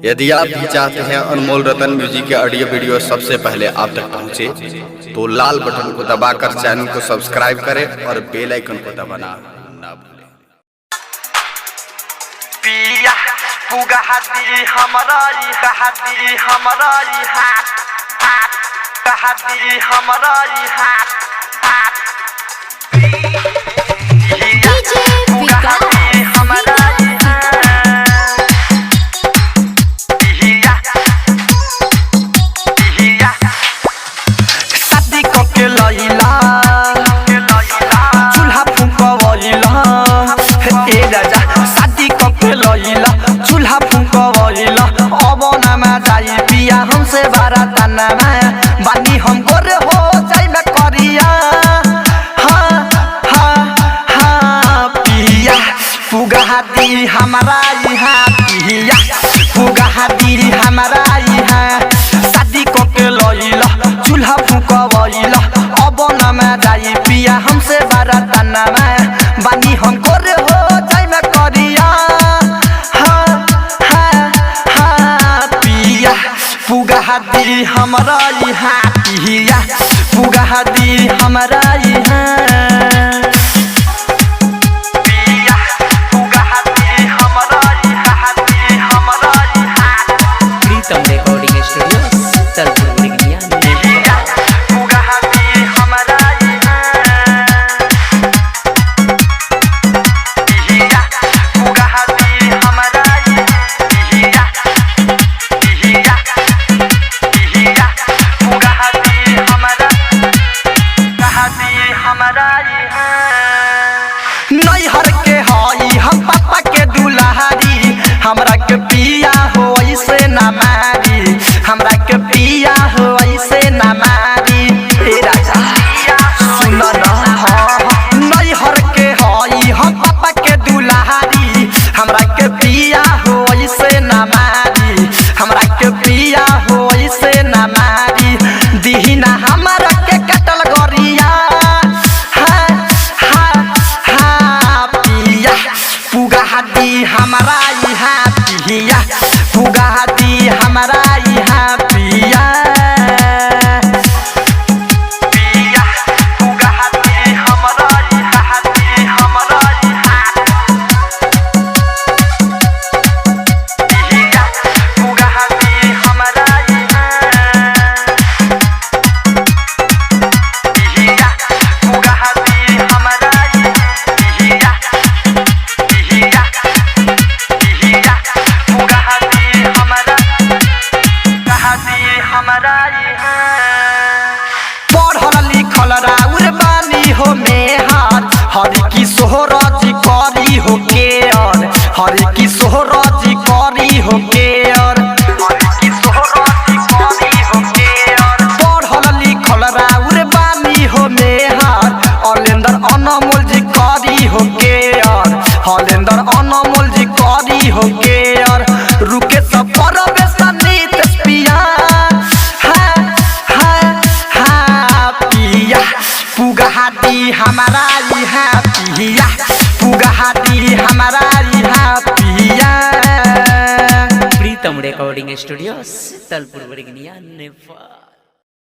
यदि आप भी चाहते हैं अनमोल रतन म्यूजिक के ऑडियो वीडियो सबसे पहले आप तक पहुंचे, तो लाल बटन को दबाकर चैनल को सब्सक्राइब करें और बेल आइकन को दबाना ना भूलें। पिया पुगहदी हमराई कहदी हमराई हाथ हाथ कहदी हमराई हाथ हाथ डीजे पुगहदी हमराई पिया पिया शादी को के लइला चूल्हा फुंकवइला ए राजा शादी को के लइला चूल्हा फुंकवइला अब नामा जाई पिया हमसे बारात नामा बानी हम गोरे हो जाई में करिया हाँ हाँ हाँ पिया पुगहदी हमारा यहाँ पिया पुगहदी हमारा यहाँ शादी को के लइला चूल्हा फुंकवइला अब नामा जाई पिया हमसे बारात नामा बानी हम गोरे हो जाई में करिया हाँ हाँ हाँ पिया पुगहदी हमारा यहाँ पिया पुगहदी हमारा यहाँ पिया पुगहदी हमारा यहाँ हमारा यहाँ प्रीतम रिकॉर्डिंग स्टूडियो तलपुर पिया पुगहदी हमारा यहाँ पिया पुगहदी हमारा पिया पिया पिया पुगहदी हमारा कहदी हमारा नैहर के हई हम पापा के दुलारी हमरा के पिया हो ऐसे ना मारी हमरा के पिया हो ऐसे ना मारी ए राजा सुन न नैहर के हई हम पापा के दुलारी हमरा के पिया हो ऐसे ना मारी हमरा के पिया हो ऐसे ना मारी दीहिना हमरा के कटल गरिया हाँ हाँ हाँ पिया पुगहदी हमारा यहाँ पिया पुगहदी हमारा यहाँ पिया पिया पुगहदी हमारा यहाँ हमारा यहाँ पिया पुगहदी हमारा यहाँ पिया पुगहदी हमारा पिया पिया पिया पुगहदी हमारा कहदी हमारा पढ़ल लिखल राउर बानी हो मेहर हरि किशोर जी करी हो केयर हरि किशोर जी करी हो केयर हरि किशोर जी करी हो केयर पढ़ल लिखल राउर बानी हो मेहर अलेंदर अनमोल जी करी हो केयर हलेंदर अनमोल जी करी हो केयर रुके सब परवेश नीतीश पिया हाँ हाँ हाँ पिया पुगहदी हमारा यहाँ पिया पुगहदी हमारा यहाँ पिया प्रीतम रिकॉर्डिंग स्टूडियो तलपुर नेपाल।